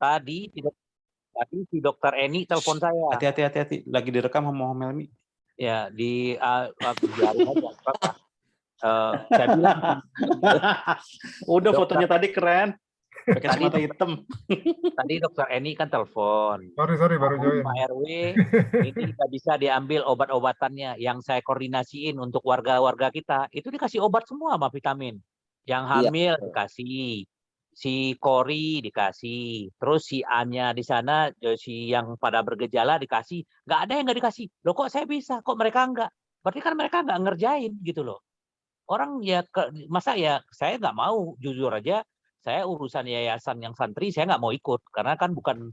Tadi si dokter Eni telepon saya. Hati-hati, lagi direkam sama Om Helmi. Ya, biarin aja, apa-apa. Saya bilang udah fotonya tadi keren. Pakai kacamata hitam. Tadi dokter Eni kan telepon. Sorry baru join. Pak RW, ini nggak bisa diambil obat-obatannya yang saya koordinasiin untuk warga-warga kita. Itu dikasih obat semua sama vitamin. Yang hamil dikasih, si Kori dikasih, terus si Anya di sana, si yang pada bergejala dikasih. Nggak ada yang nggak dikasih. Loh kok saya bisa, kok mereka nggak? Berarti kan mereka nggak ngerjain gitu loh. Orang ya, masa ya saya nggak mau, jujur aja. Saya urusan yayasan yang santri saya nggak mau ikut karena kan bukannya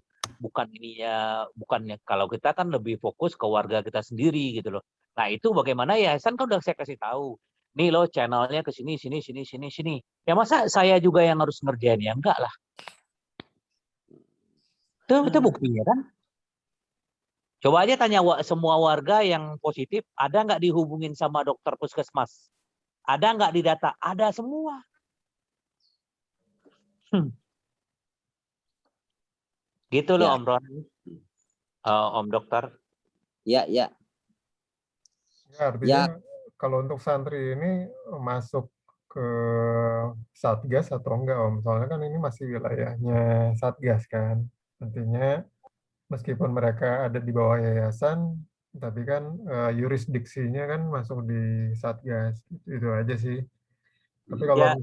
kalau kita kan lebih fokus ke warga kita sendiri gitu loh. Nah itu bagaimana yayasan kan udah saya kasih tahu. Nih loh channelnya ke sini. Ya masa saya juga yang harus ngerjain ya enggak lah. Itu buktinya kan. Coba aja tanya semua warga yang positif ada nggak dihubungin sama dokter puskesmas. Ada nggak di data? Ada semua. Gitu loh Om Ron. Om Dokter. Ya. Ya, artinya kalau untuk santri ini masuk ke Satgas atau enggak Om? Soalnya kan ini masih wilayahnya Satgas kan. Artinya meskipun mereka ada di bawah yayasan, tapi kan yurisdiksinya kan masuk di Satgas. Itu aja sih. Tapi kalau ya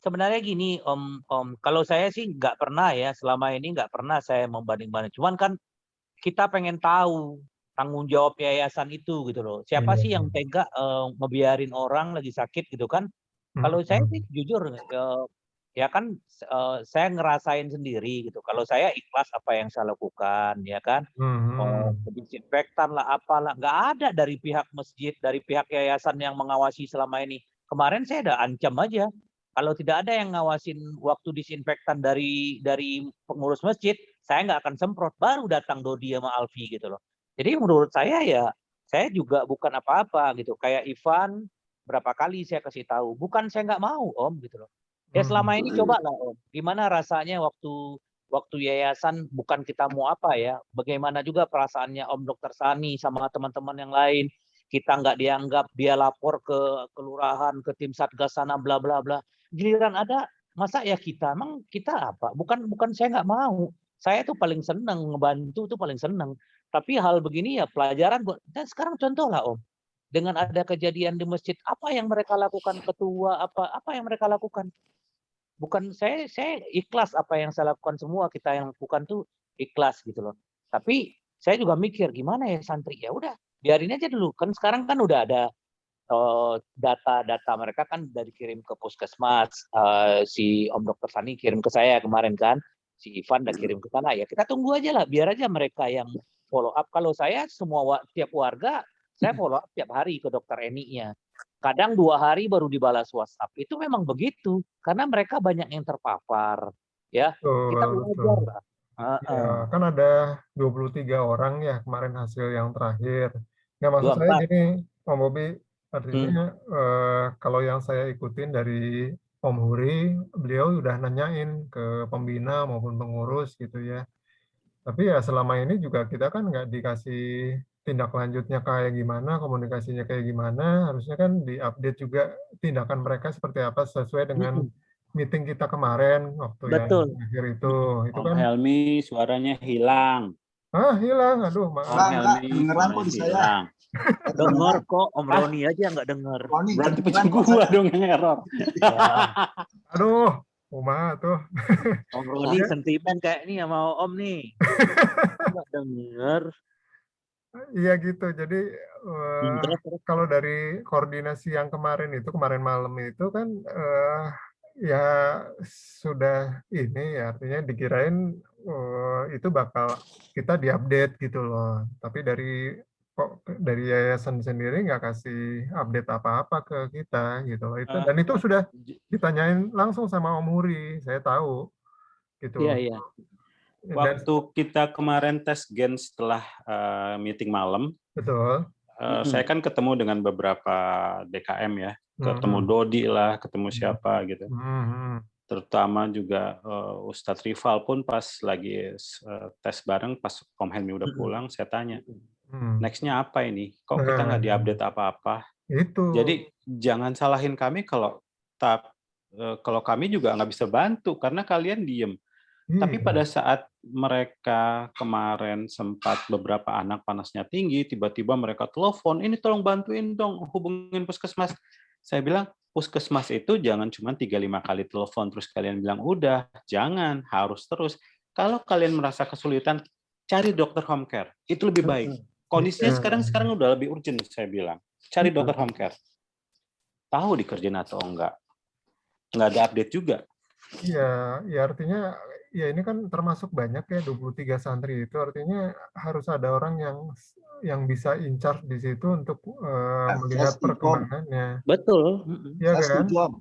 sebenarnya gini Om, kalau saya sih nggak pernah ya, selama ini nggak pernah saya membanding-banding. Cuman kan kita pengen tahu tanggung jawab yayasan itu gitu loh. Siapa sih yang tega ngebiarin orang lagi sakit gitu kan? Kalau saya sih jujur ya kan saya ngerasain sendiri gitu. Kalau saya ikhlas apa yang saya lakukan ya kan. Disinfektan lah apalah, nggak ada dari pihak masjid, dari pihak yayasan yang mengawasi selama ini. Kemarin saya udah ancam aja. Kalau tidak ada yang ngawasin waktu disinfektan dari pengurus masjid, saya nggak akan semprot. Baru datang Dodi sama Alfi gitu loh. Jadi menurut saya ya, saya juga bukan apa-apa gitu. Kayak Ivan, berapa kali saya kasih tahu. Bukan saya nggak mau Om gitu loh. Ya selama ini coba lah Om. Gimana rasanya waktu yayasan bukan kita mau apa ya. Bagaimana juga perasaannya Om Dr. Sani sama teman-teman yang lain. Kita nggak dianggap, dia lapor ke kelurahan, ke tim satgas sana, bla bla bla. Giliran ada, masa ya emang kita apa? Bukan saya nggak mau. Saya tuh paling seneng ngebantu tuh paling seneng. Tapi hal begini ya pelajaran buat. Dan sekarang contoh lah Om, dengan ada kejadian di masjid, apa yang mereka lakukan ketua, apa yang mereka lakukan? Bukan saya ikhlas apa yang saya lakukan, semua kita yang lakukan tuh ikhlas gitu loh. Tapi saya juga mikir gimana ya santri, ya udah biarin aja dulu kan sekarang kan udah ada data mereka kan udah dikirim ke puskesmas, si Om Dr. Sani kirim ke saya kemarin kan, si Ivan udah kirim ke sana, ya kita tunggu aja lah, biar aja mereka yang follow up. Kalau saya tiap warga saya follow up tiap hari ke dokter Eni-nya. Kadang 2 hari baru dibalas WhatsApp. Itu memang begitu karena mereka banyak yang terpapar ya. Kita belajar lah. Ya, kan ada 23 orang ya kemarin hasil yang terakhir. Nggak, maksud saya gini, Om Bobi, artinya kalau yang saya ikutin dari Om Huri, beliau udah nanyain ke pembina maupun pengurus gitu ya. Tapi ya selama ini juga kita kan nggak dikasih tindak lanjutnya kayak gimana, komunikasinya kayak gimana, harusnya kan diupdate juga tindakan mereka seperti apa sesuai dengan meeting kita kemarin waktu yang akhir itu Om kan Helmi suaranya hilang. Hilang, aduh maaf. Om Helmi dengeran kok di saya. Dengar kok, Om Roni aja nggak dengar. Berarti pencet gua dong yang error. Aduh, Uma tuh. Om Roni sentimen kayak ini sama Om nih. Nggak denger. Iya gitu, jadi kalau dari koordinasi yang kemarin malam itu kan ya sudah ini ya, artinya dikirain itu bakal kita diupdate gitu loh. Tapi dari yayasan sendiri nggak kasih update apa-apa ke kita gitu loh. Dan itu sudah ditanyain langsung sama Om Huri, saya tahu gitu. Iya. Waktu kita kemarin tes gen setelah meeting malam, betul. Saya kan ketemu dengan beberapa DKM ya, ketemu Dodi lah, ketemu siapa gitu. terutama juga Ustadz Rival pun pas lagi tes bareng, pas Om Helmi udah pulang, saya tanya, next-nya apa ini? Kok kita nggak diupdate apa-apa? Itu. Jadi jangan salahin kami kalau kami juga nggak bisa bantu karena kalian diem. Tapi pada saat mereka kemarin sempat beberapa anak panasnya tinggi, tiba-tiba mereka telepon, ini tolong bantuin dong, hubungin puskesmas. Saya bilang, puskesmas itu jangan cuma 3-5 kali telepon, terus kalian bilang, udah, jangan, harus terus. Kalau kalian merasa kesulitan, cari dokter home care. Itu lebih baik. Kondisinya sekarang udah lebih urgent, saya bilang. Cari dokter home care. Tahu dikerjain atau enggak. Nggak ada update juga. Iya, ya artinya ya ini kan termasuk banyak ya 23 santri itu, artinya harus ada orang yang bisa in charge di situ untuk melihat perkembangannya. Betul. Ya Saya kan? setuju, Om.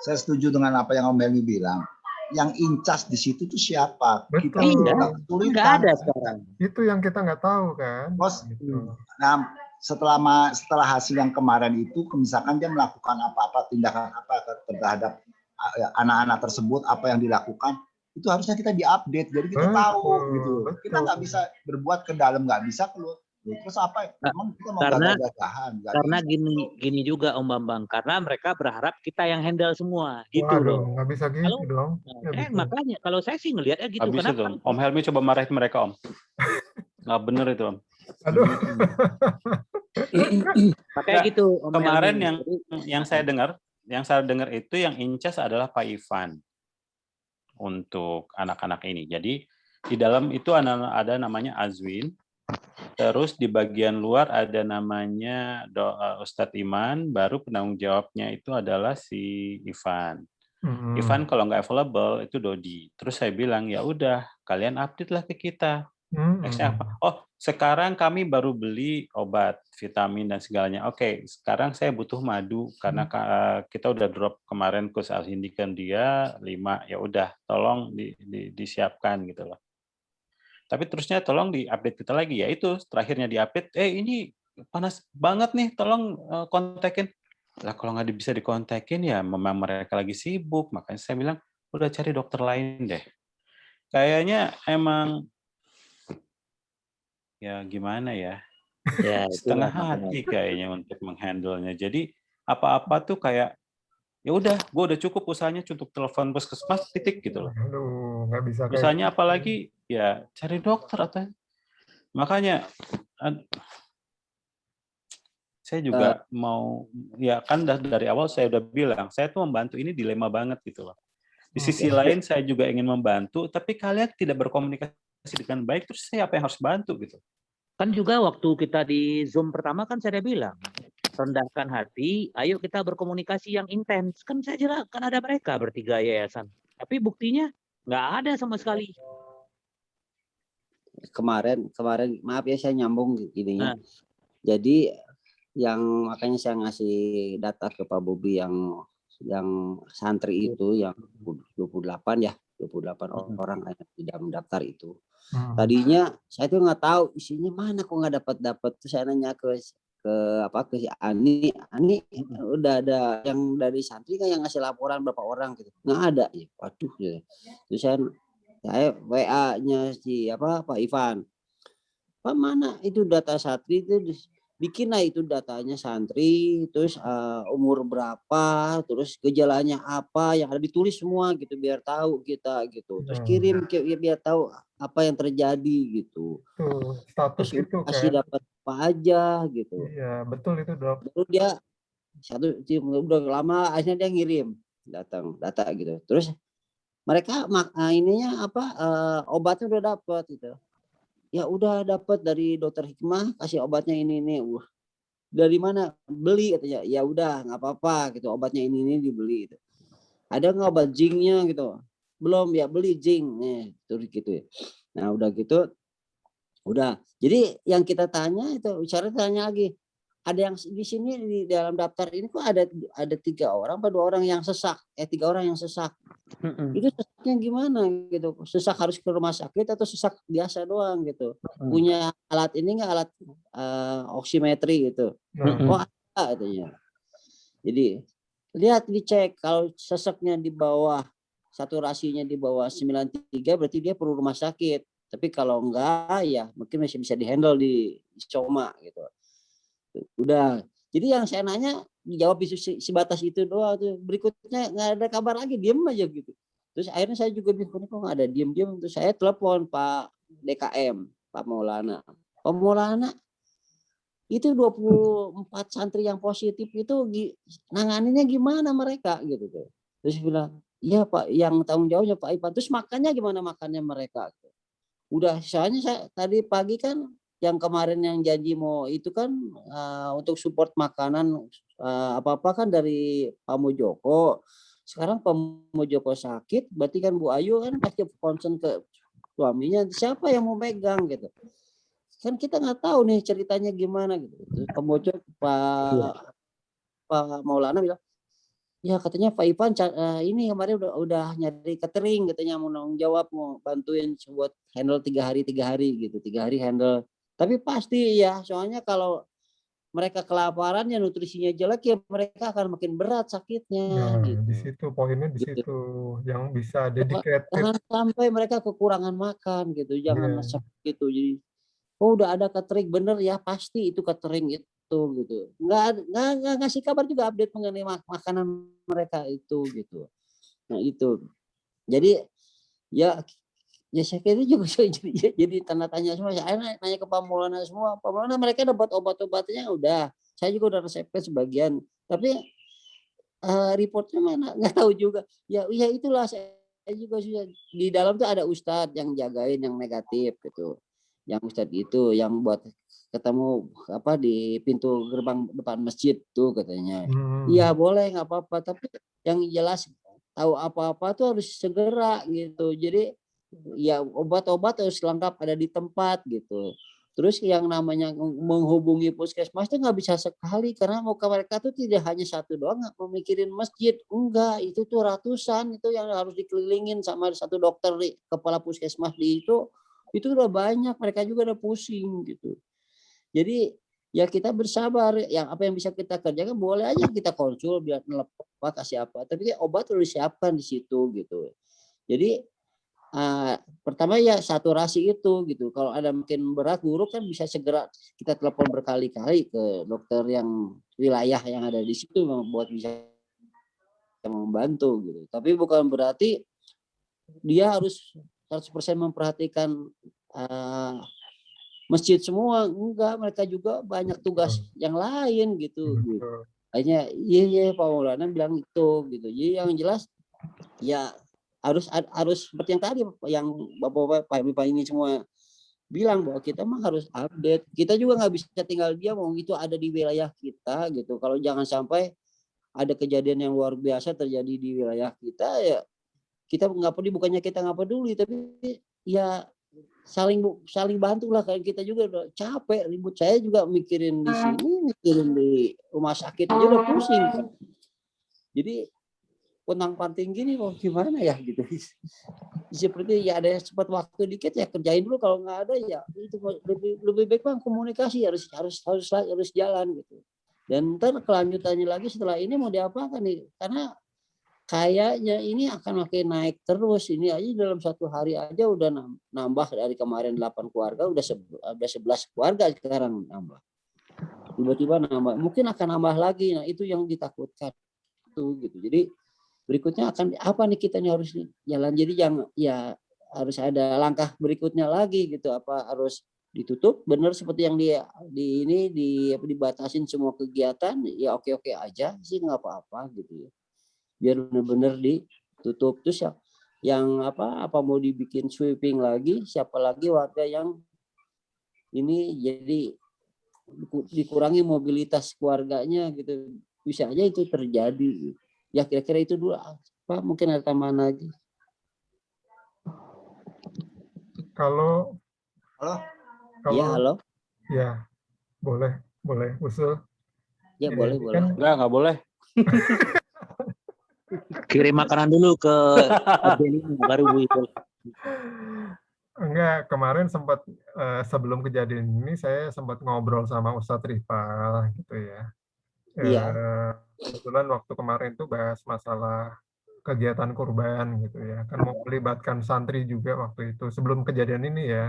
Saya setuju dengan apa yang Om Helmi bilang. Yang in charge di situ tuh siapa? Betul. Kita Nggak ada sekarang. Itu yang kita nggak tahu kan. Bos, Gitu. nah, setelah hasil yang kemarin itu, misalkan dia melakukan apa-apa, tindakan apa terhadap anak-anak tersebut, apa yang dilakukan, itu harusnya kita diupdate, jadi kita tahu gitu. Kita nggak bisa berbuat ke dalam, nggak bisa keluar. Terus apa? Memang kita mau gagah-gagahan. Karena gini juga Om Bambang, karena mereka berharap kita yang handle semua, gitu loh. Nggak bisa gitu dong. Makanya kalau saya sih ngelihatnya gitu. Habis itu, Om Helmi coba marahin mereka, Om. Nggak bener itu, Om. Aduh. Makanya gitu. Om Kemarin Helmi. yang saya dengar itu yang in charge adalah Pak Ivan untuk anak-anak ini. Jadi di dalam itu ada namanya Azwin. Terus di bagian luar ada namanya Ustadz Iman, baru penanggung jawabnya itu adalah si Ivan. Ivan kalau nggak available itu Dodi. Terus saya bilang, ya udah, kalian update lah ke kita. Nextnya apa? Oh, sekarang kami baru beli obat, vitamin dan segalanya. Oke, sekarang saya butuh madu karena kita udah drop kemarin kurs alhindikan dia 5. Ya udah, tolong disiapkan gitu loh. Tapi terusnya tolong di-update kita lagi, ya itu terakhirnya di-update, ini panas banget nih, tolong kontakin. Lah kalau nggak bisa dikontakin ya memang mereka lagi sibuk, makanya saya bilang udah cari dokter lain deh. Kayaknya emang ya gimana ya, setengah hati kayaknya untuk menghandle-nya. Jadi apa-apa tuh kayak ya udah, gue udah cukup usahanya untuk telepon puskesmas titik gitu loh. Aduh, nggak bisa kayak Usahanya apalagi ya cari dokter atau makanya saya juga mau ya kan dari awal saya udah bilang saya tuh membantu ini dilema banget gitu loh. Di sisi lain saya juga ingin membantu, tapi kalian tidak berkomunikasi dengan baik, terus saya apa yang harus bantu gitu. Kan juga waktu kita di Zoom pertama kan saya bilang, rendahkan hati, ayo kita berkomunikasi yang intens. Kan saya jelas kan ada mereka bertiga yayasan. Tapi buktinya nggak ada sama sekali. Kemarin maaf ya saya nyambung ininya. Jadi yang makanya saya ngasih data ke Pak Bobi yang santri itu yang 28 orang yang tidak mendaftar itu. Tadinya saya tuh nggak tahu isinya mana, kok nggak dapat. Terus saya nanya ke si Ani udah ada yang dari santri kan yang ngasih laporan berapa orang gitu. Nggak ada ya. Waduh ya. Terus saya WA-nya si Pak Ivan. Pak, mana itu data santri itu, bikin lah itu datanya santri, terus umur berapa, terus gejalanya apa, yang ada ditulis semua gitu biar tahu kita gitu. Terus kirim biar tahu apa yang terjadi gitu. Status terus itu kasih kan. dapat apa aja gitu. Iya, betul itu, Dok. Baru dia udah lama akhirnya dia ngirim data gitu. Terus mereka ininya obatnya udah dapat gitu. Ya udah dapat dari dokter Hikmah, kasih obatnya ini. Dari mana? Beli katanya. Ya udah nggak apa-apa gitu, obatnya ini dibeli gitu. Ada nggak obat zincnya gitu? Belum, ya beli zinc nih, terus gitu ya. Nah udah gitu, udah. Jadi yang kita tanya itu, cara tanya lagi. Ada yang di sini di dalam daftar ini kok ada 3 orang apa 2 orang yang sesak, 3 orang yang sesak. Itu sesaknya gimana gitu? Sesak harus ke rumah sakit atau sesak biasa doang gitu? Punya alat ini nggak, alat oximetri gitu? Oh ada katanya. Jadi lihat, dicek kalau sesaknya di bawah saturasinya di bawah 93 berarti dia perlu rumah sakit. Tapi kalau enggak ya mungkin masih bisa dihandle di coma gitu. Udah. Jadi yang saya nanya dijawab sebatas itu doang tuh. Berikutnya nggak ada kabar lagi, diem aja gitu. Terus akhirnya saya juga bingung kok nggak ada diem-diem. Terus saya telepon Pak DKM, Pak Maulana. Pak Maulana itu 24 santri yang positif itu nanganinnya gimana mereka gitu tuh. Terus bilang, iya Pak, yang tanggung jawabnya Pak Ipan. Terus makannya gimana makannya mereka? Udah, soalnya saya tadi pagi kan yang kemarin yang janji mau itu kan untuk support makanan apa-apa kan dari Pak Mujoko. Sekarang Pak Mujoko sakit, berarti kan Bu Ayu kan pasti concern ke suaminya. Siapa yang mau megang gitu? Kan kita nggak tahu nih ceritanya gimana gitu. Pak Mujoko, Pak Maulana bilang, ya katanya Pak Ivan ini kemarin udah nyari catering katanya mau nanggung jawab mau bantuin buat handle 3 hari gitu 3 hari handle. Tapi pasti ya soalnya kalau mereka kelaparan ya nutrisinya jelek ya mereka akan makin berat sakitnya. Nah, gitu. di situ poinnya di Gitu. situ yang bisa dedicated. Jangan sampai mereka kekurangan makan gitu, jangan seperti itu. Jadi udah ada catering bener ya pasti itu catering itu gitu. Nggak ngasih kabar juga update mengenai makanan mereka itu gitu. Nah itu. Jadi ya saya kira juga jadi tanda tanya semua. Saya nanya ke Pak Maulana semua. Pak Maulana mereka dapat obat-obatnya udah. Saya juga udah resepkan sebagian. Tapi reportnya mana nggak tahu juga. Ya itulah saya juga sudah di dalam tuh ada ustadz yang jagain yang negatif gitu. Yang ustadz itu yang buat ketemu apa di pintu gerbang depan masjid tuh katanya. Iya boleh nggak apa-apa. Tapi yang jelas tahu apa-apa tuh harus segera gitu. Jadi ya obat-obat harus lengkap ada di tempat gitu. Terus yang namanya menghubungi puskesmas itu nggak bisa sekali karena mereka tuh tidak hanya satu doang nggak memikirin masjid, enggak itu tuh ratusan itu yang harus dikelilingin sama satu dokter kepala puskesmas di itu udah banyak mereka juga udah pusing gitu. Jadi ya kita bersabar yang apa yang bisa kita kerjakan boleh aja kita konsul biar apa kasih apa tapi obat harus disiapkan di situ gitu. Jadi pertama ya saturasi itu gitu. Kalau ada makin berat buruk kan bisa segera kita telepon berkali-kali ke dokter yang wilayah yang ada di situ buat bisa membantu gitu. Tapi bukan berarti dia harus 100% memperhatikan masjid semua. Enggak, mereka juga banyak tugas yang lain gitu. Hanya iya Pak Maulana bilang itu gitu. Jadi yang jelas ya harus seperti yang tadi yang Bapak ini semua bilang bahwa kita mah harus update. Kita juga nggak bisa tinggal diam itu ada di wilayah kita gitu. Kalau jangan sampai ada kejadian yang luar biasa terjadi di wilayah kita ya kita nggak peduli bukannya kita nggak peduli tapi ya saling bantu lah kayak kita juga udah capek ribut saya juga mikirin di sini mikirin di rumah sakit aja udah pusing kan. Jadi pontang-panting gini kok gimana ya gitu. Seperti ya ada sempat waktu dikit ya kerjain dulu kalau nggak ada ya itu lebih baik bang komunikasi harus jalan gitu. Dan ntar kelanjutannya lagi setelah ini mau diapakan nih karena kayaknya ini akan makin naik terus ini aja dalam 1 hari aja udah nambah dari kemarin 8 keluarga udah 11 keluarga sekarang nambah. Tiba-tiba nambah mungkin akan nambah lagi nah itu yang ditakutkan tuh gitu. Jadi berikutnya akan apa nih kita nih harus jalan jadi jangan ya harus ada langkah berikutnya lagi gitu apa harus ditutup benar seperti yang dibatasin semua kegiatan ya oke aja sih nggak apa-apa gitu ya biar benar-benar ditutup terus yang apa mau dibikin sweeping lagi siapa lagi warga yang ini jadi dikurangi mobilitas keluarganya gitu bisa aja itu terjadi gitu. Ya kira-kira itu dulu Pak mungkin ada tambahan lagi. Kalau ya halo ya boleh usul ya boleh kan, nggak boleh kirim makanan dulu ke baru Bu itu. Enggak, kemarin sempat sebelum kejadian ini saya sempat ngobrol sama Ustadz Rifal gitu ya. Kebetulan waktu kemarin tuh bahas masalah kegiatan kurban gitu ya. Kan mau melibatkan santri juga waktu itu sebelum kejadian ini ya.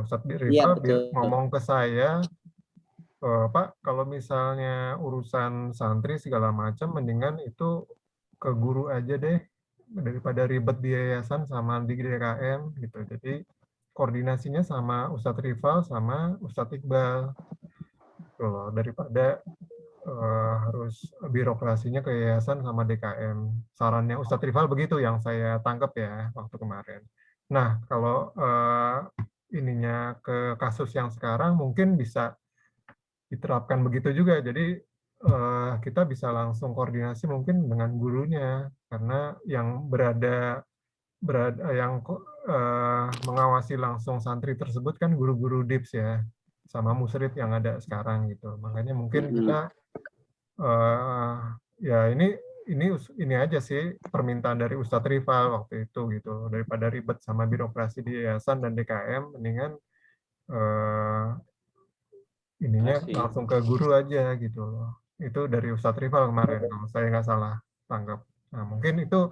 Ustadz Rifa ngomong ke saya, Pak, kalau misalnya urusan santri segala macam, mendingan itu ke guru aja deh, daripada ribet di yayasan sama di DKM gitu. Jadi koordinasinya sama Ustadz Rifa sama Ustadz Iqbal, gitu loh, daripada harus birokrasinya ke yayasan sama DKM. Sarannya Ustadz Rifal begitu yang saya tangkap ya waktu kemarin. Nah, kalau ininya ke kasus yang sekarang mungkin bisa diterapkan begitu juga. Jadi kita bisa langsung koordinasi mungkin dengan gurunya, karena yang yang mengawasi langsung santri tersebut kan guru-guru DIPS ya, sama musrid yang ada sekarang gitu. Makanya mungkin kita ya ini aja sih permintaan dari Ustadz Rival waktu itu gitu, daripada ribet sama birokrasi di yayasan dan DKM, mendingan ininya langsung ke guru aja gitu loh. Itu dari Ustadz Rival kemarin kalau saya nggak salah tangkap. Nah, mungkin itu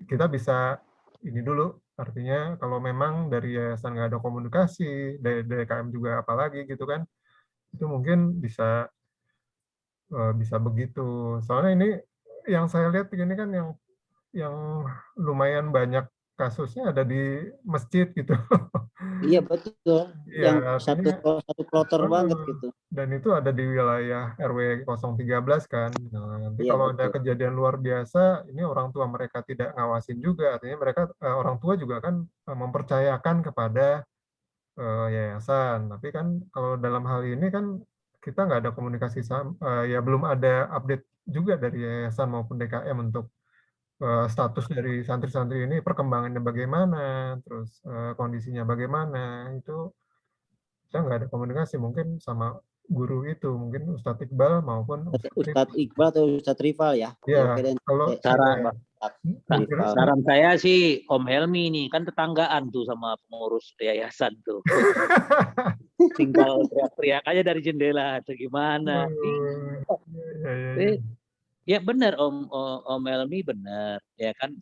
kita bisa ini dulu, artinya kalau memang dari yayasan nggak ada komunikasi, dari DKM juga apalagi gitu kan, itu mungkin bisa begitu. Soalnya ini yang saya lihat ini kan yang lumayan banyak kasusnya ada di masjid gitu. Iya betul. Ya, Yang satu kloter banget gitu. Dan itu ada di wilayah RW 013 kan. Nah, nanti Iya, kalau ada betul. kejadian luar biasa, ini orang tua mereka tidak ngawasin juga. Artinya mereka orang tua juga kan mempercayakan kepada yayasan. Tapi kan kalau dalam hal ini kan kita nggak ada komunikasi ya belum ada update juga dari yayasan maupun DKM untuk status dari santri-santri ini, perkembangannya bagaimana, terus kondisinya bagaimana, itu saya nggak ada komunikasi mungkin sama guru itu, mungkin Ustadz Iqbal maupun Ustadz Iqbal atau Ustadz Rival ya? Ya, kalau saran saya sih Om Helmi nih, kan tetanggaan tuh sama pengurus yayasan tuh. Tinggal teriak-teriak aja dari jendela atau gimana. Ya benar Om Helmi benar ya kan.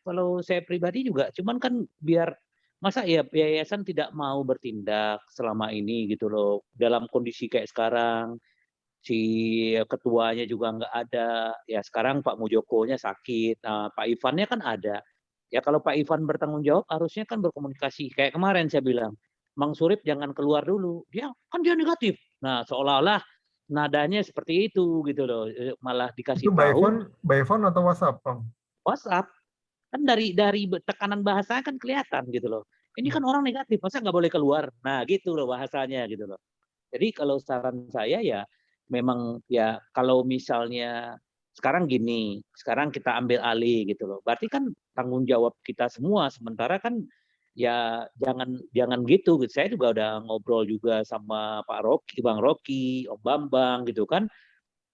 Kalau saya pribadi juga, cuman kan biar masa ya yayasan tidak mau bertindak selama ini gitu loh, dalam kondisi kayak sekarang. Si ketuanya juga nggak ada, ya sekarang Pak Mujokonya sakit, Pak Ivannya kan ada. Ya kalau Pak Ivan bertanggung jawab harusnya kan berkomunikasi. Kayak kemarin saya bilang, Mang Surip jangan keluar dulu. Dia negatif. Nah seolah-olah nadanya seperti itu gitu loh, malah dikasih itu tahu. By phone atau WhatsApp, Bang? WhatsApp. Kan dari tekanan bahasanya kan kelihatan gitu loh. Ini kan orang negatif, masa nggak boleh keluar? Nah gitu loh bahasanya gitu loh. Jadi kalau saran saya ya memang ya kalau misalnya sekarang gini, sekarang kita ambil alih gitu loh. Berarti kan tanggung jawab kita semua. Sementara kan ya jangan gitu. Saya juga udah ngobrol juga sama Pak Rocky, Bang Rocky, Om Bambang gitu kan.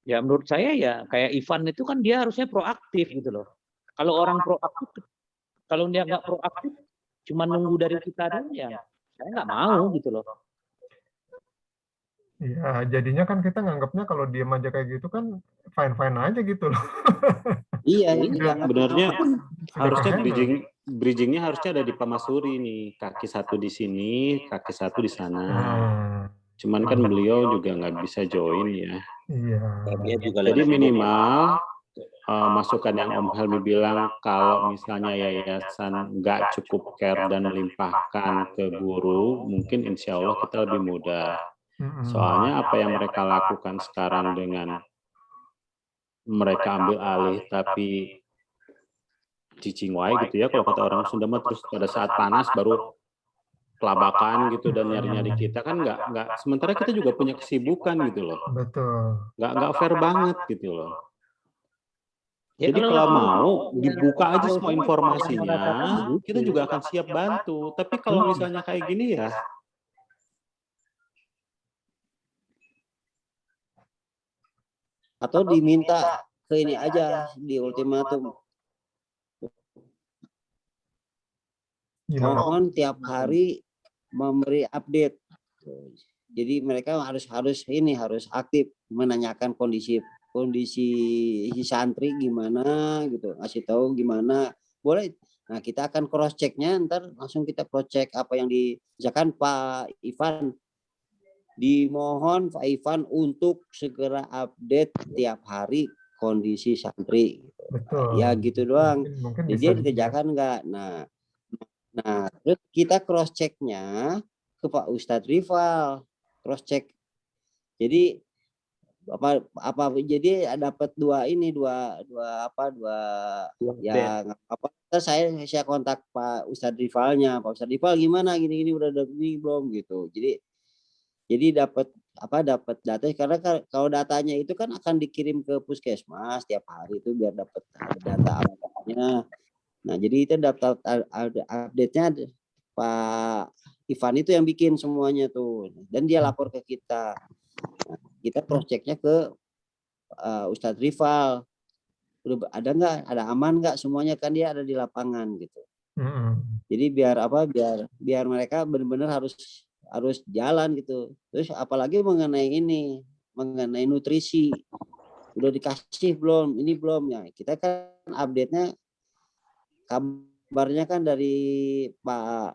Ya menurut saya ya kayak Ivan itu kan dia harusnya proaktif gitu loh. Kalau orang proaktif, kalau dia nggak proaktif, cuma nunggu dari kita dulu ya, saya nggak mau gitu loh. Ya, jadinya kan kita nganggapnya kalau diem aja kayak gitu kan fine-fine aja gitu loh. Iya, sebenarnya harusnya bridgingnya harusnya ada di Pak Masuri nih, kaki satu di sini, kaki satu di sana. Cuman kan beliau juga nggak bisa join ya. Iya. Jadi minimal masukan yang Om Helmi bilang, kalau misalnya yayasan nggak cukup care dan melimpahkan ke guru, mungkin insya Allah kita lebih mudah. Soalnya apa yang mereka lakukan sekarang dengan mereka ambil alih tapi cicing wae gitu ya, kalau kata orang Sunda mah, terus pada saat panas baru kelabakan gitu dan nyari-nyari kita kan nggak, sementara kita juga punya kesibukan gitu loh. Betul. Nggak fair banget gitu loh. Jadi kalau mau dibuka aja semua informasinya, kita juga akan siap bantu. Tapi kalau misalnya kayak gini ya, atau diminta ke ini aja di ultimatum. Mohon tiap hari memberi update. Jadi mereka harus aktif menanyakan kondisi kondisi si santri gimana gitu, ngasih tahu gimana, boleh. Nah, kita akan cross checknya, ntar langsung kita cross check apa yang misalkan Pak Ivan, dimohon Pak Ivan untuk segera update tiap hari kondisi santri. Betul. Ya gitu doang. Mungkin Jadi bisa dia dikerjakan nggak? Nah, terus kita cross checknya ke Pak Ustadz Rival, cross check. Jadi jadi dapat dua yang apa, terus saya kontak Pak Ustadz Rivalnya, Pak Ustadz Rival gimana gini udah ada ini belum gitu. Jadi dapat data, karena kalau datanya itu kan akan dikirim ke puskesmas tiap hari itu biar dapat data awalnya. Nah, jadi itu daftar update-nya Pak Ivan itu yang bikin semuanya tuh, dan dia lapor ke kita. Nah, kita cross check-nya ke Ustadz Rival, udah ada nggak, ada aman nggak semuanya, kan dia ada di lapangan gitu. Jadi biar mereka benar-benar harus jalan gitu. Terus apalagi mengenai nutrisi, udah dikasih belum, ini belum ya. Kita kan update-nya, kabarnya kan dari Pak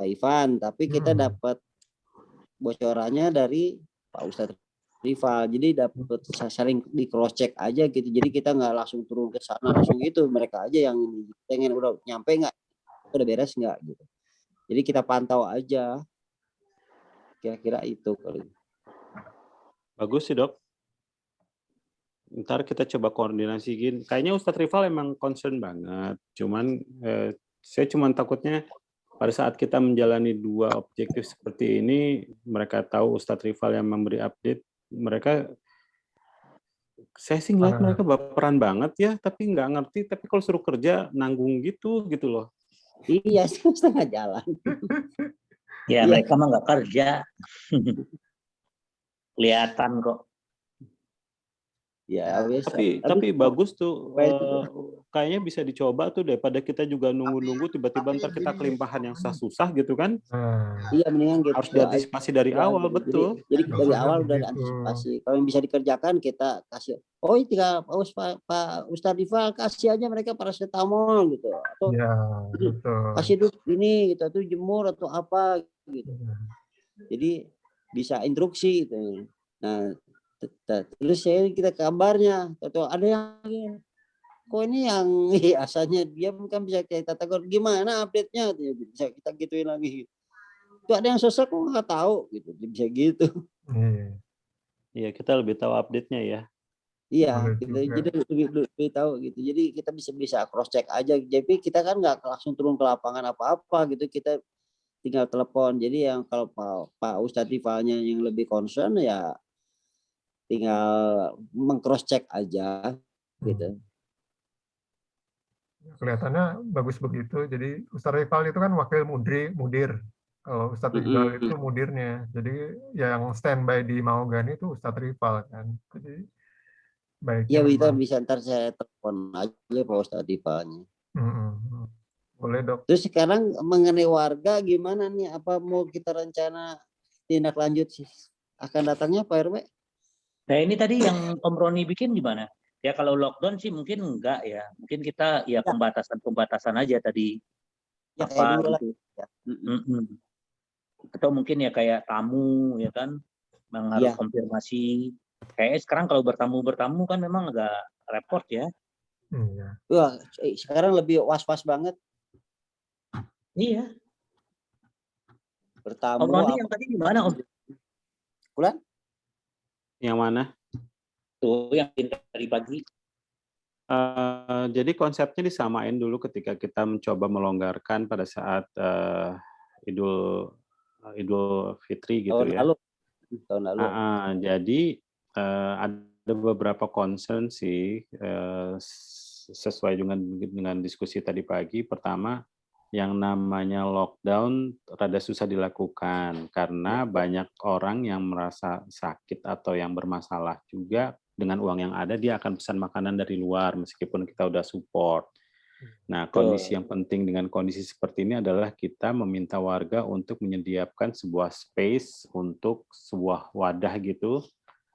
Ivan, tapi kita dapat bocorannya dari Pak Ustadz Rival. Jadi dapat saling di cross check aja gitu. Jadi kita nggak langsung turun ke sana langsung gitu, mereka aja yang pengen udah nyampe nggak, udah beres nggak gitu. Jadi kita pantau aja. Kira-kira itu kali. Bagus sih, Dok. Ntar kita coba koordinasiin. Kayaknya Ustadz Rival emang concern banget. Cuman saya cuma takutnya pada saat kita menjalani dua objektif seperti ini, mereka tahu Ustadz Rival yang memberi update, saya sih ngeliat mereka baperan banget ya, tapi nggak ngerti. Tapi kalau suruh kerja nanggung gitu loh. Iya, setengah jalan. Ya, mereka mah nggak kerja. Kelihatan kok. Ya, tapi bagus tuh. Kayaknya bisa dicoba tuh, daripada kita juga nunggu-nunggu tiba-tiba ntar kita kelimpahan yang susah gitu kan. Iya, mendingan gitu. Harus diantisipasi dari awal, betul. Jadi dari awal udah diantisipasi. Kalau yang bisa dikerjakan kita kasih. Oh, tinggal Pak Ustadz Rival kasih aja mereka paracetamol gitu. Atau kasih dulu ini gitu, atau jemur atau apa gitu. Jadi bisa instruksi gitu. Nah, terus kita kabarnya atau ada yang kok ini yang asalnya dia bukan bisa kita tegur, gimana update-nya, bisa kita gituin lagi. Itu ada yang sosok kok nggak tahu gitu, bisa gitu. Iya, kita lebih tahu update-nya ya. Iya, jadi lebih tahu gitu. Jadi kita bisa cross check aja. Jadi kita kan nggak langsung turun ke lapangan apa-apa gitu, kita tinggal telepon. Jadi yang kalau Pak Ustadz Rivalnya yang lebih concern ya tinggal meng-cross check aja gitu. Kelihatannya bagus begitu. Jadi Ustadz Rival itu kan wakil mudir. Kalau Ustadz Rival itu mudirnya. Jadi yang standby di Mahogany itu Ustadz Rival kan. Jadi baiknya. Iya, bisa ntar saya telepon aja Pak Ustadz Rivalnya. Boleh, Dok. Terus sekarang mengenai warga gimana nih? Apa mau kita rencana tindak lanjut sih? Akan datangnya Pak RW? Nah, ini tadi yang Om Roni bikin gimana? Ya kalau lockdown sih mungkin enggak ya. Mungkin kita ya pembatasan aja tadi. Ya, apa gitu. Ya. Atau mungkin ya kayak tamu ya kan, harus konfirmasi. Kayaknya sekarang kalau bertamu kan memang agak repot ya. Wah, sekarang lebih was-was banget. Iya. Bertamu. Om Roni yang tadi gimana Om? Bulan? Yang mana? Tuh yang tadi pagi. Jadi konsepnya disamain dulu ketika kita mencoba melonggarkan pada saat Idul Fitri gitu ya. Tahun lalu. Jadi ada beberapa concern sih sesuai dengan diskusi tadi pagi. Pertama, yang namanya lockdown rada susah dilakukan karena banyak orang yang merasa sakit atau yang bermasalah juga, dengan uang yang ada dia akan pesan makanan dari luar meskipun kita udah support. Nah, kondisi yang penting dengan kondisi seperti ini adalah kita meminta warga untuk menyediakan sebuah space untuk sebuah wadah gitu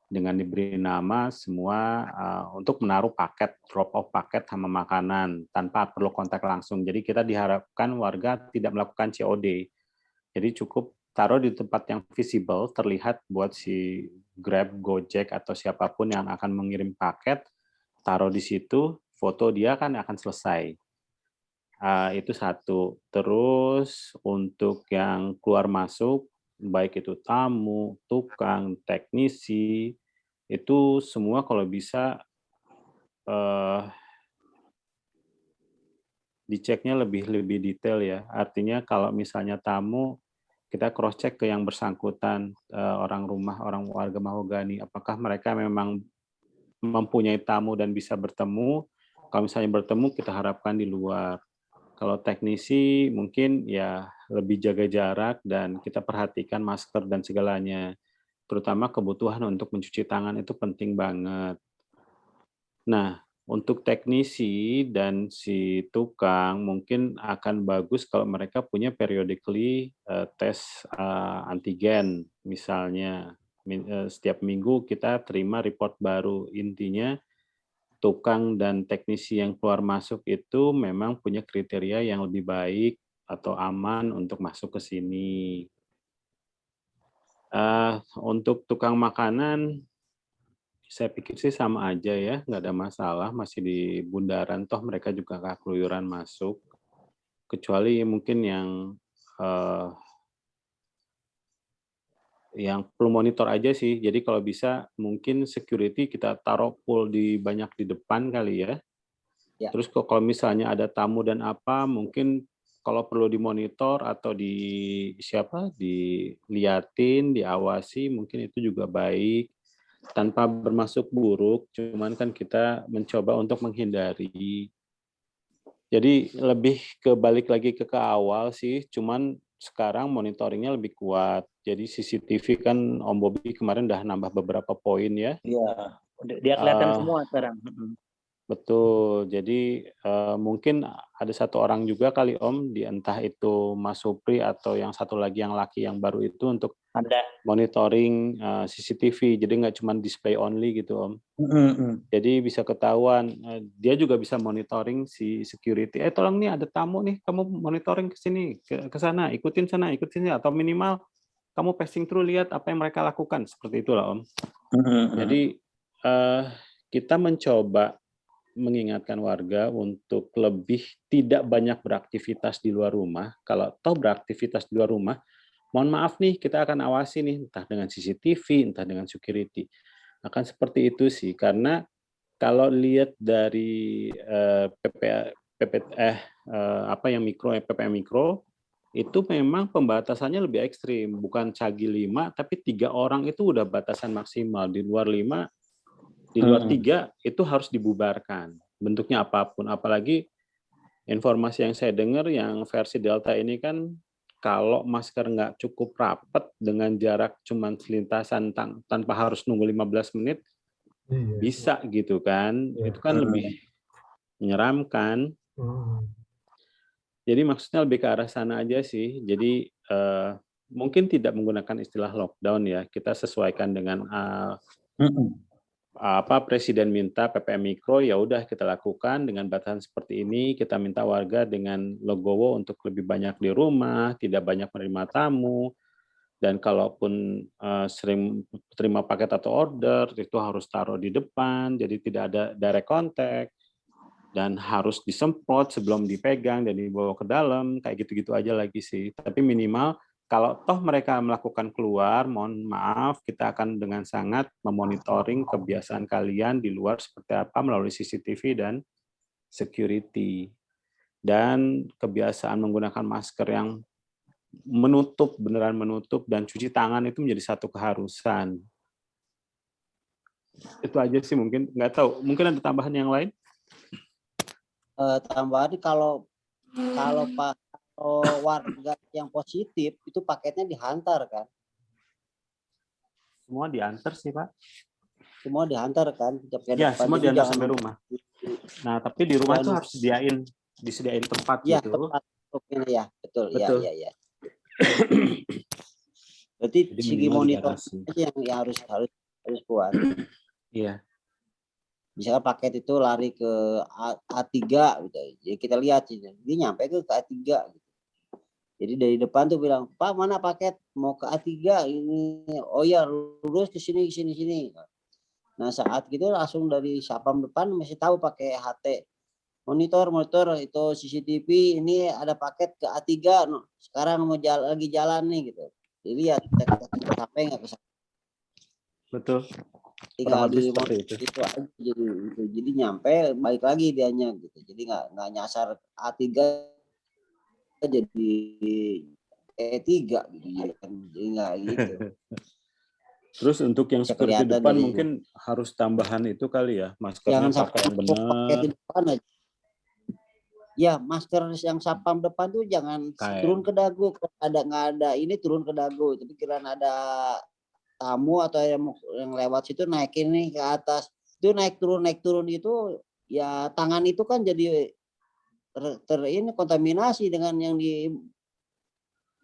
dengan diberi nama semua untuk menaruh paket, drop off paket sama makanan tanpa perlu kontak langsung. Jadi kita diharapkan warga tidak melakukan COD. Jadi cukup taruh di tempat yang visible, terlihat buat si Grab, Gojek, atau siapapun yang akan mengirim paket, taruh di situ, foto dia kan akan selesai. Itu satu. Terus untuk yang keluar masuk, baik itu tamu, tukang, teknisi, itu semua kalau bisa diceknya lebih detail ya. Artinya kalau misalnya tamu, kita cross check ke yang bersangkutan, orang rumah, orang warga mahogani, apakah mereka memang mempunyai tamu dan bisa bertemu. Kalau misalnya bertemu, kita harapkan di luar. Kalau teknisi mungkin ya lebih jaga jarak dan kita perhatikan masker dan segalanya. Terutama kebutuhan untuk mencuci tangan itu penting banget. Nah, untuk teknisi dan si tukang mungkin akan bagus kalau mereka punya periodically tes antigen. Misalnya setiap minggu kita terima report baru. Intinya tukang dan teknisi yang keluar masuk itu memang punya kriteria yang lebih baik atau aman untuk masuk ke sini. Untuk tukang makanan, saya pikir sih sama aja ya, nggak ada masalah, masih di bundaran, toh mereka juga nggak keluyuran masuk. Kecuali mungkin yang perlu monitor aja sih. Jadi kalau bisa mungkin security kita taruh full banyak di depan kali ya. Ya. Terus kalau misalnya ada tamu dan apa, mungkin kalau perlu dimonitor atau diliatin, diawasi, mungkin itu juga baik. Tanpa bermaksud buruk, cuman kan kita mencoba untuk menghindari. Jadi lebih balik lagi ke awal sih, cuman sekarang monitoringnya lebih kuat. Jadi CCTV kan Om Bobi kemarin udah nambah beberapa poin ya. Iya, dia kelihatan semua sekarang. Betul. Jadi mungkin ada satu orang juga kali Om, entah itu Mas Supri atau yang satu lagi yang laki yang baru itu untuk monitoring CCTV. Jadi nggak cuma display only gitu Om. Jadi bisa ketahuan. Dia juga bisa monitoring si security. Tolong nih ada tamu nih, kamu monitoring ke sini, ke sana, ikutin sana, ikutin sini, atau minimal kamu passing through lihat apa yang mereka lakukan. Seperti itulah Om. Jadi kita mencoba mengingatkan warga untuk lebih tidak banyak beraktivitas di luar rumah. Kalau toh beraktivitas di luar rumah, mohon maaf nih, kita akan awasi nih, entah dengan CCTV, entah dengan security. Akan seperti itu sih, karena kalau lihat dari PPM mikro, itu memang pembatasannya lebih ekstrim, bukan cagi 5, tapi 3 orang itu udah batasan maksimal. Di luar 5, di luar 3 itu harus dibubarkan, bentuknya apapun. Apalagi informasi yang saya dengar yang versi Delta ini kan kalau masker nggak cukup rapat dengan jarak cuman selintasan tanpa harus nunggu 15 menit, bisa gitu kan. Itu kan lebih menyeramkan. Jadi maksudnya lebih ke arah sana aja sih. Jadi mungkin tidak menggunakan istilah lockdown ya, kita sesuaikan dengan Presiden minta PPM mikro, ya udah kita lakukan dengan batasan seperti ini. Kita minta warga dengan legowo untuk lebih banyak di rumah, tidak banyak menerima tamu, dan kalaupun sering terima paket atau order itu harus taruh di depan, jadi tidak ada direct contact, dan harus disemprot sebelum dipegang dan dibawa ke dalam, kayak gitu-gitu aja lagi sih. Tapi minimal kalau toh mereka melakukan keluar, mohon maaf, kita akan dengan sangat memonitoring kebiasaan kalian di luar seperti apa melalui CCTV dan security. Dan kebiasaan menggunakan masker yang menutup, beneran menutup, dan cuci tangan itu menjadi satu keharusan. Itu aja sih mungkin, nggak tahu. Mungkin ada tambahan yang lain? Tambahan kalau warga yang positif itu paketnya dihantar kan? Semua diantar sih Pak. Semua dihantar kan? Ya, semua diantar sampai rumah. Nah, tapi di rumah itu harus disediain tempat ya, gitu. Tempat ya, betul. Betul. Ya. Berarti segi monitor yang harus harus kuat. Iya. Misalkan paket itu lari ke A3 gitu. Jadi kita lihat dia nyampe ke A3 gitu. Jadi dari depan tuh bilang, "Pak, mana paket? Mau ke A3 ini." "Oh ya, lurus ke sini sini." Nah, saat gitu langsung dari sapam depan masih tahu pakai HT. Monitor itu CCTV, ini ada paket ke A3. Sekarang mau lagi jalan nih gitu. Dilihat sampai nggak ke sana. Betul. Tinggal di Seperti itu. itu aja jadi nyampe balik lagi dianya gitu. Jadi nggak nyasar A3 jadi E3 gitu. Jadi nggak gitu. Terus untuk yang Bisa security kelihatan depan dari mungkin harus tambahan itu kali ya, maskernya jangan pakai sampai yang benar. pakai di depan aja. Ya, masker yang sapam depan tuh jangan Kain. turun ke dagu. Nggak ada ini turun ke dagu. Tapi pikiran ada tamu atau yang lewat situ naikin nih ke atas. Itu naik turun itu ya tangan itu kan jadi ini kontaminasi dengan yang di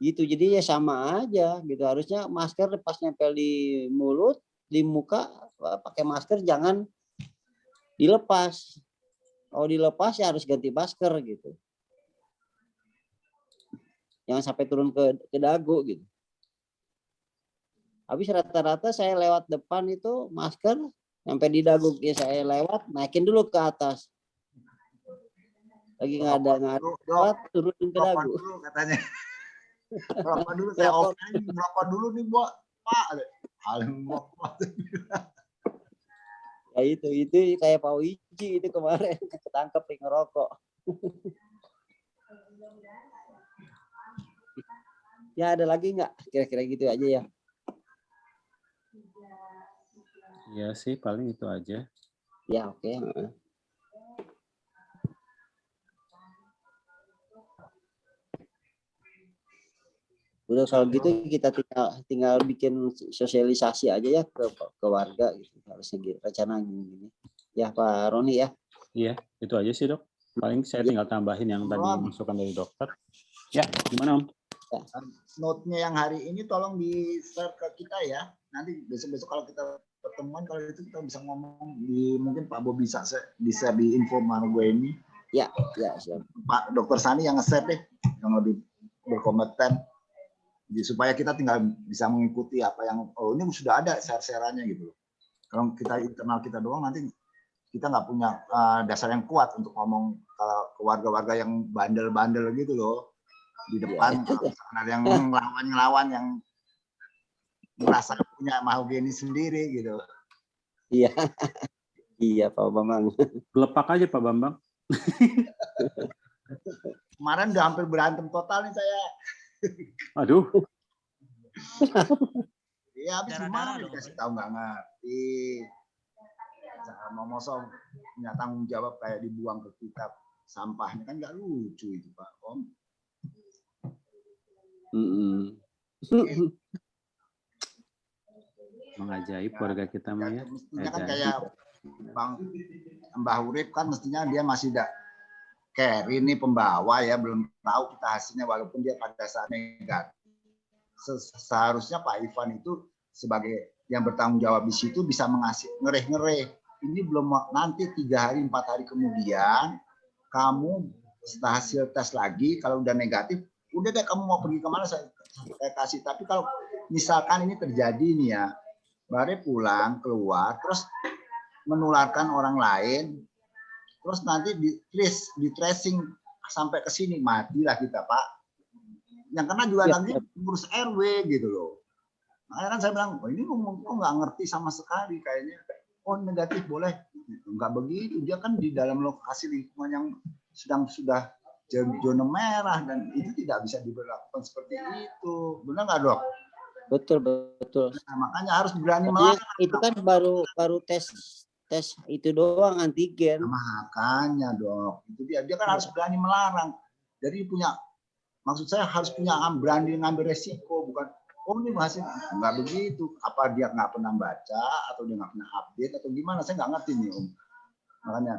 gitu. Jadi ya sama aja gitu. Harusnya masker pas nempel di mulut, di muka pakai masker jangan dilepas. Kalau dilepas ya harus ganti masker gitu. Jangan sampai turun ke dagu gitu. Habis rata-rata saya lewat depan itu masker sampai di dagu ya saya lewat naikin dulu ke atas. Lagi nggak ada lewat turunin ke dagu. Dulu katanya. Rokok dulu saya open, rokok dulu nih Pak. Ya itu kayak Pak Wiji itu kemarin ketangkep nih ngerokok. Ya ada lagi nggak? Kira-kira gitu aja ya. Iya sih, paling itu aja. Ya oke. Udah kalau gitu kita tinggal bikin sosialisasi aja ya ke warga gitu. Harusnya gitu, rencana gini. Ya Pak Roni ya. Iya, itu aja sih Dok. Paling saya tinggal tambahin yang tadi masukan dari dokter. Ya, gimana Om? Ya. Note-nya yang hari ini tolong di-share ke kita ya. Nanti besok-besok kalau kita pertemuan, kalau itu kita bisa ngomong mungkin Pak Bob bisa di-share di info mana gue ini. Ya siap. Pak Dokter Sani yang nge-share deh, yang lebih berkompeten. Jadi, supaya kita tinggal bisa mengikuti apa yang ini sudah ada share-sharannya gitu. Kalau kita internal kita doang nanti kita nggak punya dasar yang kuat untuk ngomong ke warga-warga yang bandel-bandel gitu loh di depan. Ada yang ngelawan yang merasa punya mahogeni sendiri gitu. Iya. Iya Pak Bambang. Lepak aja Pak Bambang. Kemarin udah hampir berantem total nih saya. Aduh. Iya, habis gimana dikasih tahu nggak ngerti. Mau mosong punya tanggung jawab kayak dibuang ke kita sampahnya kan nggak lucu itu Pak Om. Mengajaib warga kita mah ya. Mestinya kan kayak Mbah Urip kan mestinya dia masih carry ini pembawa ya, belum tahu kita hasilnya walaupun dia pada saat negatif. Seharusnya Pak Ivan itu sebagai yang bertanggung jawab di situ bisa mengasih ngereh. Ini belum nanti 3 hari 4 hari kemudian kamu setelah hasil tes lagi kalau udah negatif, udah deh kamu mau pergi kemana saya kasih. Tapi kalau misalkan ini terjadi nih ya, baru pulang keluar terus menularkan orang lain, terus nanti di tracing sampai ke sini, matilah kita Pak. Yang kena juga nanti ngurus RW gitu loh. Makanya kan saya bilang, ini kok nggak ngerti sama sekali kayaknya. Oh negatif boleh, nggak begitu. Dia kan di dalam lokasi lingkungan yang sudah zona merah dan itu tidak bisa diberlakukan seperti itu. Benar nggak Dok? Betul. Nah, makanya harus berani melarang. Itu kan baru tes itu doang antigen. Makanya Dok, itu dia kan harus berani melarang. Jadi maksud saya harus punya berani ngambil resiko, bukan ini masih nggak begitu. Apa dia nggak pernah baca atau dia nggak pernah update atau gimana? Saya nggak ngerti nih Om. Makanya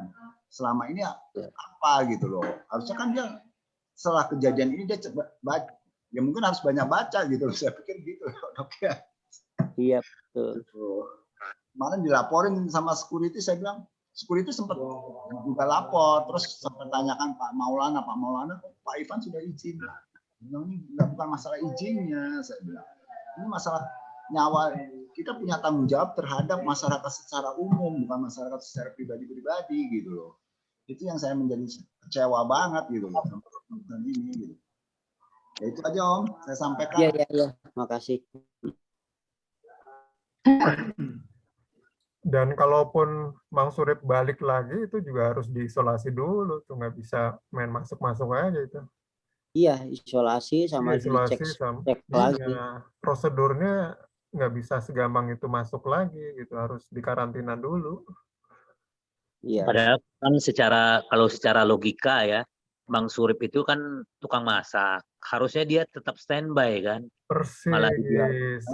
selama ini apa gitu loh. Harusnya kan dia setelah kejadian ini dia baca. Ya mungkin harus banyak baca gitu loh. Saya pikir gitu Dok ya. Iya betul. kemarin dilaporin sama security, saya bilang security sempat juga lapor, terus sempat tanyakan Pak Maulana, Pak Ivan sudah izin. Ini bukan masalah izinnya, saya bilang. Ini masalah nyawa, kita punya tanggung jawab terhadap masyarakat secara umum, bukan masyarakat secara pribadi-pribadi gitu loh. Itu yang saya menjadi kecewa banget gitu loh sama ini gitu. Ya itu aja Om, saya sampaikan. Iya. Makasih. Dan kalaupun Mang Surip balik lagi itu juga harus diisolasi dulu, tuh nggak bisa main masuk-masuk aja itu. Iya, isolasi sama Isolasi dicek sama lagi. iya, prosedurnya nggak bisa segampang itu masuk lagi gitu, harus dikarantina dulu. Iya. Padahal kan kalau secara logika ya, Bang Surip itu kan tukang masak. Harusnya dia tetap standby kan. Malah Persis.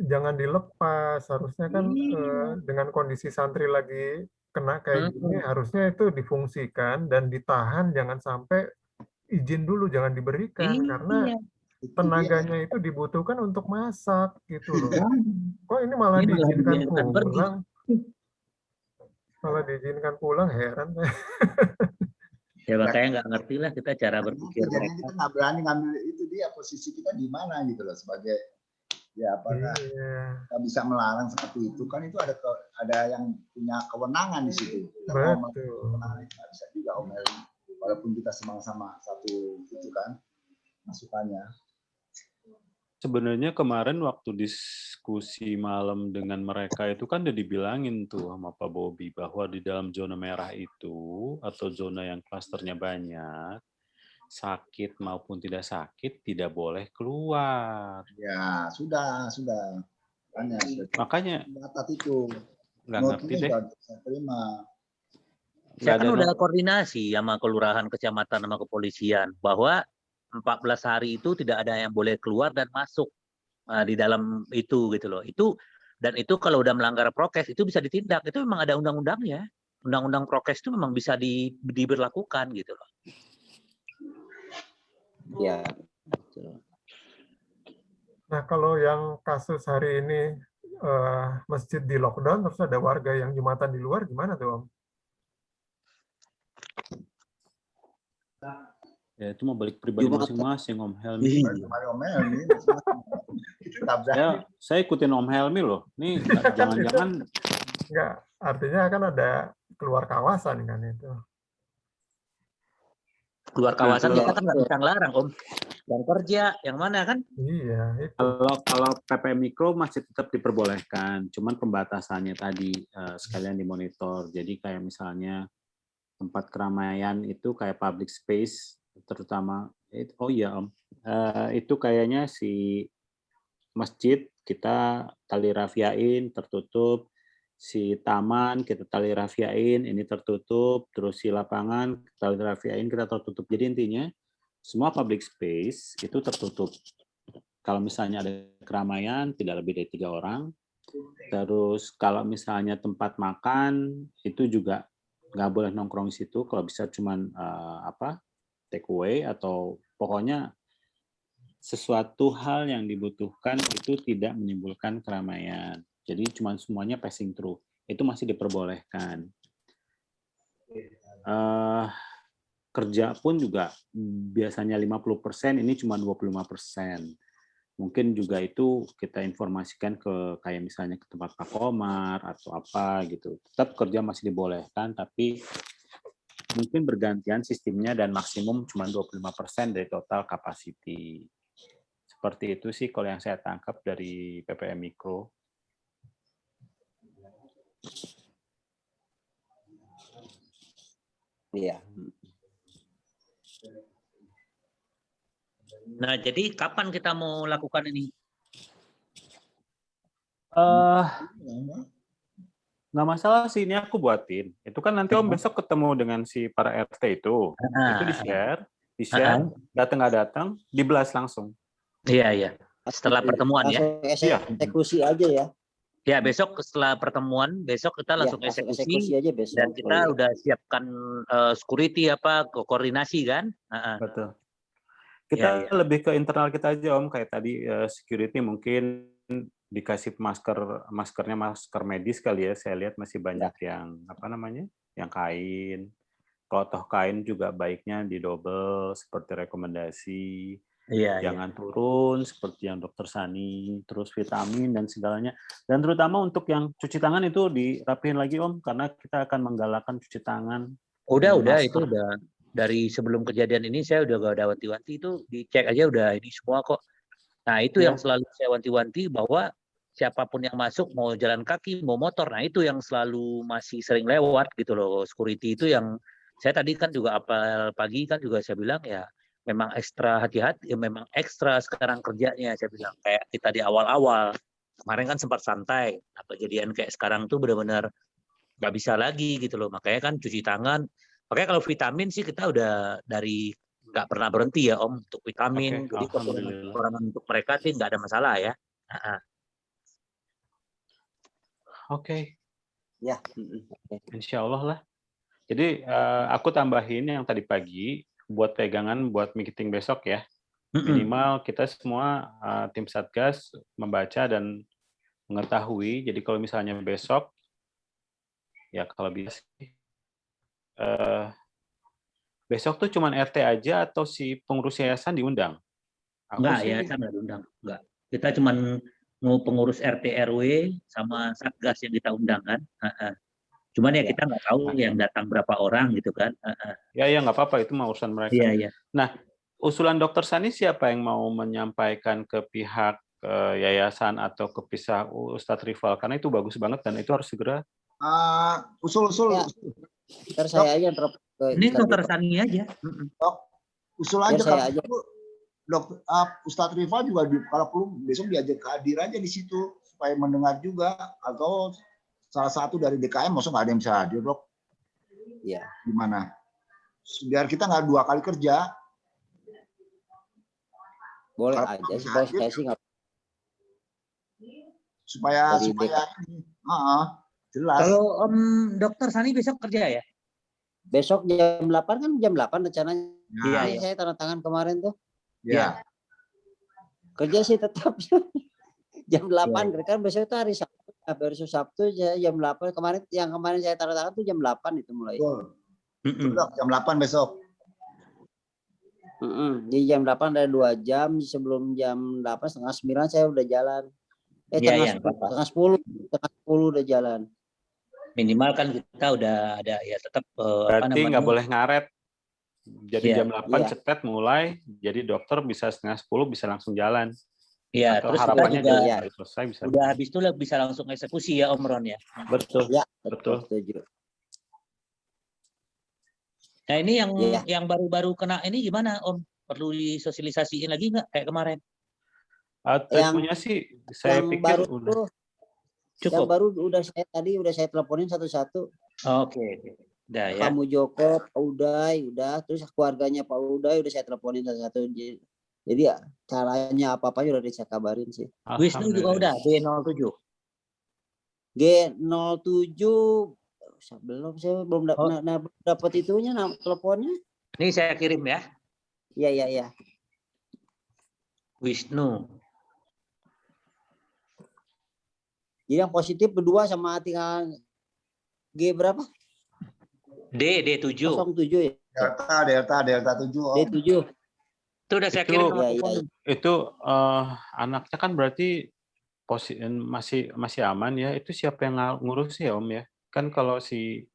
Jangan dilepas. Harusnya kan dengan kondisi santri lagi kena kayak gini, harusnya itu difungsikan dan ditahan, jangan sampai izin dulu, jangan diberikan, karena tenaganya itu dibutuhkan untuk masak gitu loh. Kok ini malah diizinkan pulang? Malah diizinkan pulang, heran. Ya makanya nggak ngerti lah kita cara berpikir Jadi mereka. kita nggak berani ngambil itu, dia posisi kita di mana gitu loh, sebagai ya apakah kita bisa melarang seperti itu, kan itu ada yang punya kewenangan di situ. Kita mau nggak bisa juga omelin, walaupun kita sama-sama satu itu kan masukannya. Sebenarnya kemarin waktu diskusi malam dengan mereka itu kan udah dibilangin tuh sama Pak Bobi bahwa di dalam zona merah itu atau zona yang klasternya banyak, sakit maupun tidak sakit tidak boleh keluar. Ya sudah. Makanya itu nggak ngerti deh. Saya terima. Saya kan udah koordinasi sama kelurahan, kecamatan, sama kepolisian bahwa 14 hari itu tidak ada yang boleh keluar dan masuk di dalam itu gitu loh. Dan itu kalau udah melanggar prokes itu bisa ditindak. Itu memang ada undang-undangnya. Undang-undang prokes itu memang bisa diberlakukan gitu loh. Ya. Nah, kalau yang kasus hari ini masjid di lockdown terus ada warga yang Jumatan di luar, gimana tuh Om? Ya itu mau balik pribadi masing-masing Om Helmi. Saya ikutin Om Helmi loh. Nih jangan-jangan enggak, artinya kan ada keluar kawasan kan itu. Keluar kawasan kita kan nggak bisa ngelarang Om. Yang kerja, yang mana kan? Iya, itu. Kalau PPM Mikro masih tetap diperbolehkan, cuman pembatasannya tadi sekalian dimonitor. Jadi kayak misalnya tempat keramaian itu kayak public space, terutama Om, itu kayaknya si masjid kita tali rafiain tertutup, si taman kita tali rafiain ini tertutup, terus si lapangan tali rafiain kita tertutup. Jadi intinya semua public space itu tertutup. Kalau misalnya ada keramaian tidak lebih dari 3 orang. Terus kalau misalnya tempat makan itu juga nggak boleh nongkrong di situ. Kalau bisa cuman take away atau pokoknya sesuatu hal yang dibutuhkan itu tidak menimbulkan keramaian. Jadi cuma semuanya passing through. Itu masih diperbolehkan. Kerja pun juga biasanya 50%, ini cuma 25%. Mungkin juga itu kita informasikan ke kayak misalnya ke tempat Pak Komar atau apa gitu. Tetap kerja masih dibolehkan, tapi mungkin bergantian sistemnya dan maksimum cuma 25% dari total capacity. Seperti itu sih kalau yang saya tangkap dari PPM Mikro. Iya. Nah, jadi kapan kita mau lakukan ini? Nggak masalah sih, ini aku buatin. Itu kan nanti Om besok ketemu dengan si para RT itu. Itu di-share, datang nggak datang, di-blast langsung. Iya. Setelah pertemuan ya. Eksekusi aja ya. Ya, besok setelah pertemuan, besok kita langsung eksekusi aja besok. Dan kita udah siapkan security koordinasi kan? Betul. Kita lebih ke internal kita aja Om, kayak tadi security mungkin dikasih maskernya masker medis kali ya. Saya lihat masih banyak yang apa namanya, yang kain. Kalau toh kain juga baiknya didobel seperti rekomendasi. Iya, Jangan turun seperti yang Dokter Sani, terus vitamin dan segalanya. Dan terutama untuk yang cuci tangan itu dirapihin lagi Om, karena kita akan menggalakkan cuci tangan. Udah itu udah dari sebelum kejadian ini saya udah gak ada wanti-wanti, itu dicek aja udah ini semua kok. Nah itu yang selalu saya wanti-wanti bahwa siapapun yang masuk mau jalan kaki mau motor, nah itu yang selalu masih sering lewat gitu loh. Security itu yang saya tadi kan juga apel pagi kan juga saya bilang ya memang ekstra hati-hati, ya memang ekstra sekarang kerjanya saya bilang, kayak kita di awal-awal kemarin kan sempat santai, nah kejadian kayak sekarang tuh benar-benar nggak bisa lagi gitu loh. Makanya kan cuci tangan, makanya kalau vitamin sih kita udah dari nggak pernah berhenti ya Om untuk vitamin. Jadi kekurangan untuk mereka sih nggak ada masalah ya. Oke. Ya. Insya Allah lah. Jadi aku tambahin yang tadi pagi buat pegangan buat meeting besok ya. Minimal kita semua tim Satgas membaca dan mengetahui. Jadi kalau misalnya besok, ya kalau bisa besok tuh cuman RT aja atau si pengurus yayasan diundang? Enggak, yayasan nggak diundang. Enggak. Kita cuman mau pengurus RT RW sama Satgas yang kita undang kan. Cuman ya kita nggak tahu yang datang berapa orang gitu kan. Ya nggak apa-apa, itu mah urusan mereka. Iya. Nah, usulan Dokter Sani siapa yang mau menyampaikan ke pihak yayasan atau ke pihak Ustadz Rival? Karena itu bagus banget dan itu harus segera. Usul. Ntar saya aja ini Dokter Sani aja. Usul aja kalau Dokter Ustadz Rival juga kalau perlu besok diajak hadir aja di situ supaya mendengar juga, atau salah satu dari DKM, maksudnya nggak ada yang bisa hadir Dok. Iya. Gimana? Biar kita nggak 2 kali kerja. Boleh kalau aja sih, kalau saya sih nggak. Supaya jelas. Kalau Dokter Sani besok kerja ya? Besok jam 8 kan, jam 8 rencananya. Iya. Saya tanda tangan kemarin tuh. Iya. Kerja sih tetap jam 8 kan besok itu hari Sabtu. Besok Sabtu jam 8 kemarin saya tanda tangan tuh jam 8 itu mulai. Jam 8 besok. Di jam 8 ada 2 jam, sebelum jam 8 setengah 9 saya udah jalan. Setengah 10 udah jalan. Minimal kan kita udah ada ya tetap berarti nggak boleh ngaret. Jadi jam 8 cetet mulai, jadi dokter bisa setengah 10 bisa langsung jalan. Iya, terus harapannya juga selesai bisa. Udah habis itu bisa langsung eksekusi ya Om Ron ya. Betul. Ya, betul. Nah ini yang baru-baru kena ini gimana Om? Perlu disosialisasiin lagi nggak kayak kemarin? Tentunya sih saya pikir baru udah cukup. Yang baru udah saya teleponin satu-satu. Oke. Udah ya. Kamu Joko, Pak Uday, udah, terus keluarganya Pak Uday udah saya teleponin satu-satu. Jadi ya caranya apa-apa udah saya kabarin sih. Wisnu juga udah G07. G07 saya belum dapat itunya teleponnya. Ini saya kirim ya. Iya. Wisnu. Jadi yang positif berdua sama tinggal G berapa? D7. 07 ya. Delta 7. D7. Itu udah saya kirim. Itu anaknya kan berarti masih aman ya. Itu siapa yang ngurus ya Om ya? Kan kalau si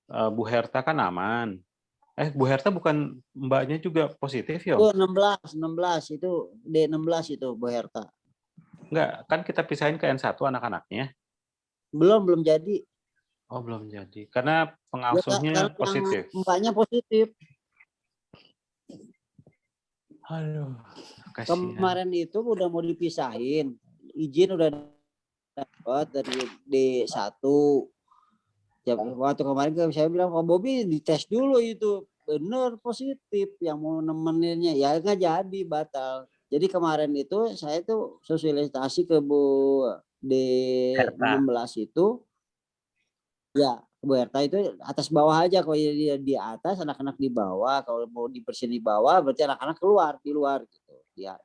Bu Herta kan aman. Bu Herta bukan mbaknya juga positif ya Om? Itu 16 itu D16 itu Bu Herta. Enggak, kan kita pisahin ke N1 anak-anaknya. Belum jadi. Oh, belum jadi. Karena pengasuhnya positif. Mbaknya positif. Aduh, kasihan. Kemarin itu udah mau dipisahin. Izin udah dapat dari D1. Waktu kemarin saya bilang, Pak Bobi dites dulu itu. Bener positif. Yang mau nemeninnya. Ya nggak jadi, batal. Jadi kemarin itu saya tuh sosialisasi ke Bu D16 itu. Ya, Bu Herta itu atas bawah aja. Kalau dia di atas, anak-anak di bawah. Kalau mau dibersihin di bawah, berarti anak-anak keluar di luar gitu.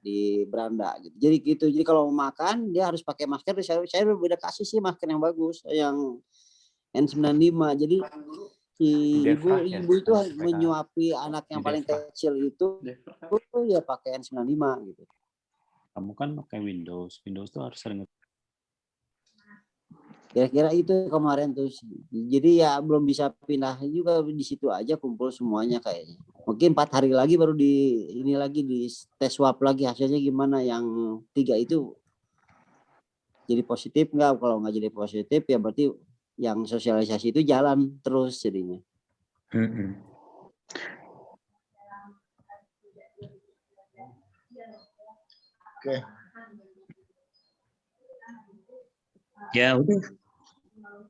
di beranda gitu. Jadi gitu. Jadi kalau mau makan dia harus pakai masker. Saya udah kasih sih masker yang bagus, yang N95. Jadi si ibu itu menyuapi anak yang paling kecil itu ya pakai N95 gitu. Kamu kan pakai Windows tuh harus sering. Kira-kira itu kemarin tuh. Jadi ya belum bisa pindah juga, di situ aja kumpul semuanya kayaknya. Mungkin 4 hari lagi baru di tes swab lagi hasilnya gimana, yang 3 itu jadi positif enggak. Kalau nggak jadi positif ya berarti yang sosialisasi itu jalan terus jadinya. Oke. Ya udah.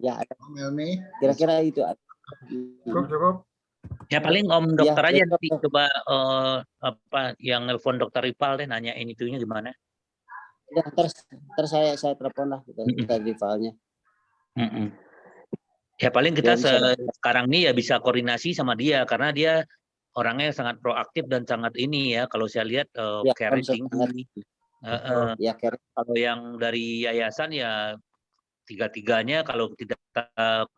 Ya, Melmi. kira-kira itu. Cukup. Ya paling Om dokter Ya, aja ya, nanti coba apa yang nelfon dokter Ipal deh, nanyain itunya gimana. Ya, terus saya telepon lah kita di filenya. Ya paling kita Ya, sekarang ini ya bisa koordinasi sama dia karena dia orangnya sangat proaktif dan sangat ini ya, kalau saya lihat care tinggi. Ya, kalau yang dari yayasan ya 3-tiganya kalau tidak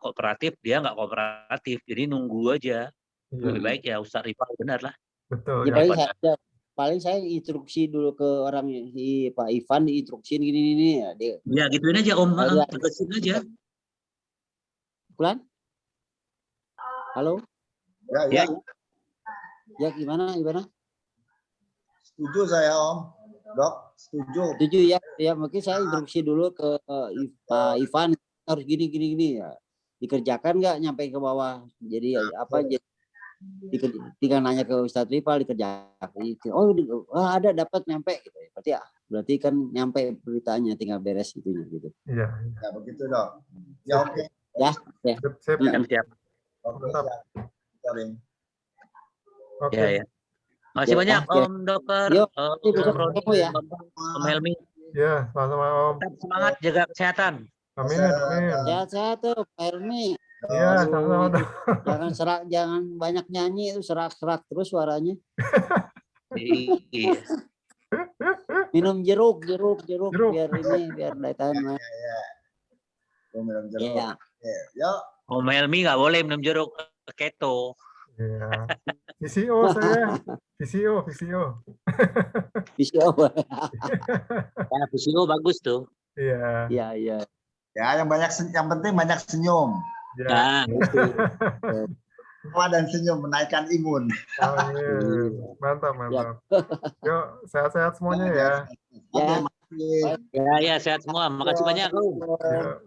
kooperatif dia nggak kooperatif, jadi nunggu aja. Lebih baik ya Ustadz Ipal, benar lah. Betul. Ya, paling saya instruksi dulu ke orang si Pak Ivan, diinstruksiin gini ya. Ya gituin aja Om, tegasin aja. Bulan? Halo? Ya. Ya gimana? Setuju saya Om. Dok, setuju. Setuju ya. Ya mungkin saya instruksi dulu ke Pak Ivan, harus gini ya. Dikerjakan nggak nyampe ke bawah. Jadi apa aja. Tinggal nanya ke Ustadz Rifal, dikerjakan. Oh ada, dapat nyampe gitu. Berarti kan nyampe beritanya, tinggal beres itunya gitu. Iya. Ya begitu Dok. Ya oke. Ya. Siap. Oke, siap. Oke. Ya. Masih banyak Om Dokter. Ketemu ya. Om Helmi. Ya, sama-sama Om. Tetap semangat, jaga kesehatan. Amin. Sehat tuh Pak Helmi. Iya, sama-sama. Jangan banyak nyanyi, itu serak-serak terus suaranya. Iya. Minum jeruk biar daya tahan. Minum jeruk. Iya. Ya. Om Helmi nggak boleh minum jeruk, keto. Iya. VCO saya. VCO. VCO. Ya, VCO bagus tuh. Iya. Iya. Ya, yang penting banyak senyum. Ya. Tawa dan senyum menaikkan imun. Amin. Mantap. Yuk, sehat-sehat semuanya ya. Ya, sehat semua. Makasih banyak.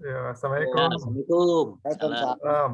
Ya, assalamualaikum. Assalamualaikum. Waalaikumsalam. Salam.